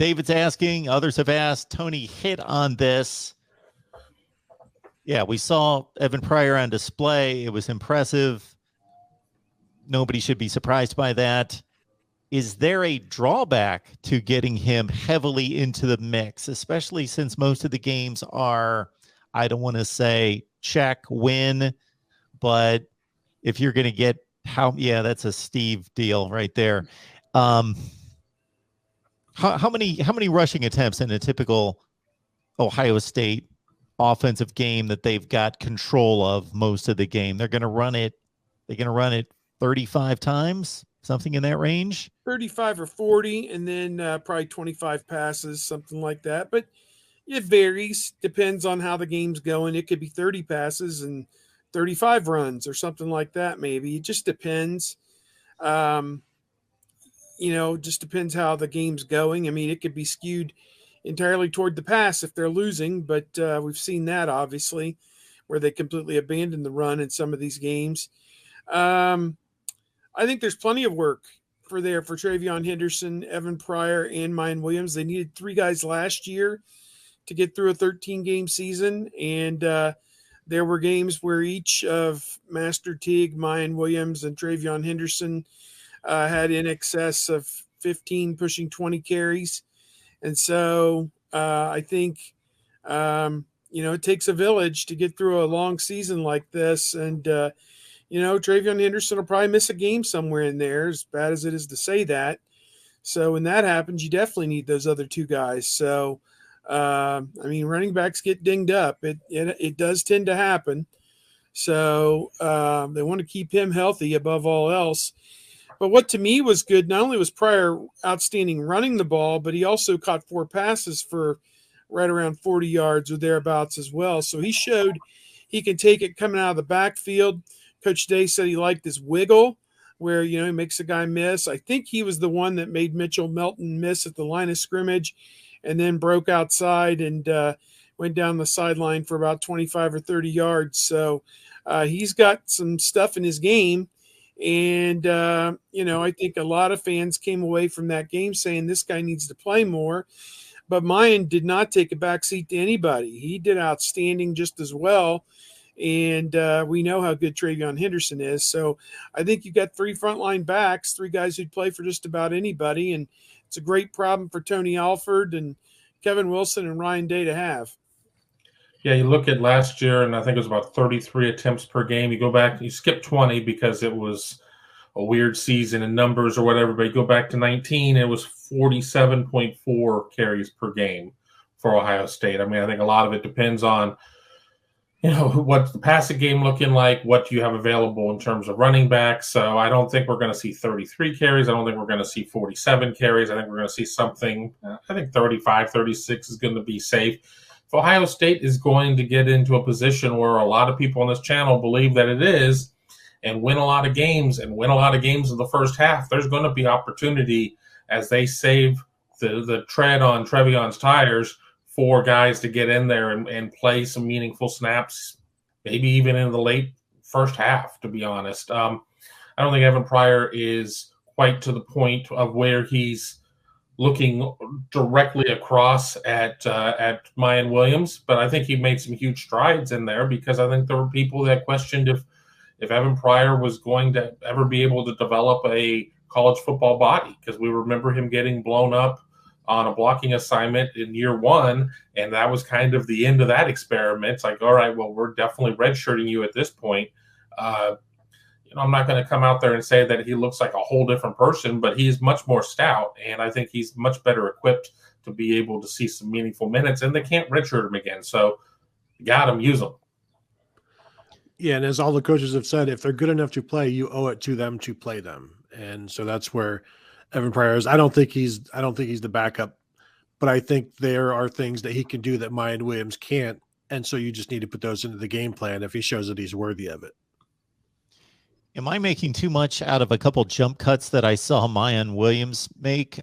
David's asking, others have asked, Tony hit on this. Yeah, we saw Evan Pryor on display. It was impressive. Nobody should be surprised by that. Is there a drawback to getting him heavily into the mix, especially since most of the games are, I don't want to say check, win, but if you're going to get that's a Steve deal right there. How many rushing attempts in a typical Ohio State offensive game that they've got control of most of the game? They're going to run it 35 times, something in that range. 35 or 40, and then probably 25 passes, something like that. But it varies, depends on how the game's going. It could be 30 passes and 35 runs or something like that, maybe. It just depends. Just depends how the game's going. I mean, it could be skewed entirely toward the pass if they're losing, but we've seen that, obviously, where they completely abandon the run in some of these games. I think there's plenty of work for TreVeyon Henderson, Evan Pryor, and Miyan Williams. They needed 3 guys last year to get through a 13-game season, and there were games where each of Master Teague, Mayan Williams, and TreVeyon Henderson had in excess of 15, pushing 20 carries. And so I think, it takes a village to get through a long season like this. And, TreVeyon Henderson will probably miss a game somewhere in there, as bad as it is to say that. So when that happens, you definitely need those other 2 guys. So, running backs get dinged up. It does tend to happen. So they want to keep him healthy above all else. But what to me was good, not only was Pryor outstanding running the ball, but he also caught 4 passes for right around 40 yards or thereabouts as well. So he showed he can take it coming out of the backfield. Coach Day said he liked this wiggle where, he makes a guy miss. I think he was the one that made Mitchell Melton miss at the line of scrimmage and then broke outside and went down the sideline for about 25 or 30 yards. So he's got some stuff in his game. And, I think a lot of fans came away from that game saying this guy needs to play more. But Miyan did not take a backseat to anybody. He did outstanding just as well. And we know how good TreVeyon Henderson is. So I think you got 3 frontline backs, 3 guys who'd play for just about anybody. And it's a great problem for Tony Alford and Kevin Wilson and Ryan Day to have. Yeah, you look at last year, and I think it was about 33 attempts per game. You go back, you skip 20 because it was a weird season in numbers or whatever, but you go back to 19, it was 47.4 carries per game for Ohio State. I mean, I think a lot of it depends on, what's the passing game looking like, what you have available in terms of running backs. So I don't think we're going to see 33 carries. I don't think we're going to see 47 carries. I think we're going to see something, I think 35, 36 is going to be safe. If Ohio State is going to get into a position where a lot of people on this channel believe that it is and win a lot of games in the first half, there's going to be opportunity as they save the tread on TreVeyon's tires for guys to get in there and play some meaningful snaps, maybe even in the late first half, to be honest. I don't think Evan Pryor is quite to the point of where he's looking directly across at Mayan Williams, but I think he made some huge strides in there because I think there were people that questioned if Evan Pryor was going to ever be able to develop a college football body, because we remember him getting blown up on a blocking assignment in year 1, and that was kind of the end of that experiment. It's like, all right, well, we're definitely redshirting you at this point. I'm not going to come out there and say that he looks like a whole different person, but he's much more stout, and I think he's much better equipped to be able to see some meaningful minutes, and they can't redshirt him again. So you got him, use him. Yeah, and as all the coaches have said, if they're good enough to play, you owe it to them to play them. And so that's where Evan Pryor is. I don't think he's the backup, but I think there are things that he can do that Mayan Williams can't, and so you just need to put those into the game plan if he shows that he's worthy of it. Am I making too much out of a couple jump cuts that I saw Mayan Williams make?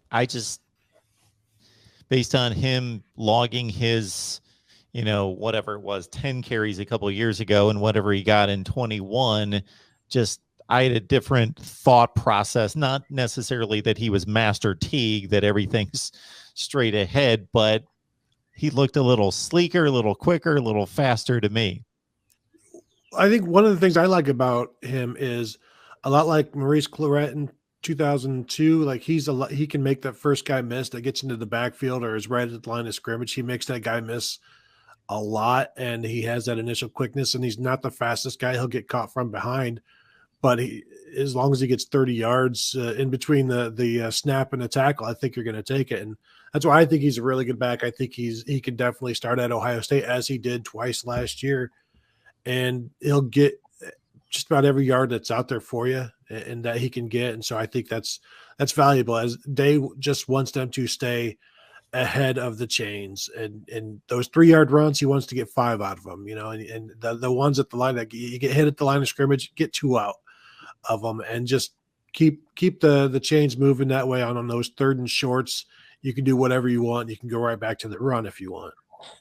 Based on him logging his, whatever it was, 10 carries a couple of years ago and whatever he got in 21, I had a different thought process, not necessarily that he was Master Teague, that everything's straight ahead, but he looked a little sleeker, a little quicker, a little faster to me. I think one of the things I like about him is a lot like Maurice Clarett in 2002. Like he can make that first guy miss that gets into the backfield or is right at the line of scrimmage. He makes that guy miss a lot, and he has that initial quickness, and he's not the fastest guy. He'll get caught from behind, but as long as he gets 30 yards in between the snap and the tackle, I think you're going to take it. And that's why I think he's a really good back. I think he can definitely start at Ohio State, as he did twice last year, and he'll get just about every yard that's out there for you and that he can get. And so I think that's valuable, as Day just wants them to stay ahead of the chains, and those 3-yard runs, he wants to get 5 out of them, and the ones at the line that you get hit at the line of scrimmage, get 2 out of them, and just keep the chains moving that way on those 3rd and shorts. You can do whatever you want. You can go right back to the run if you want.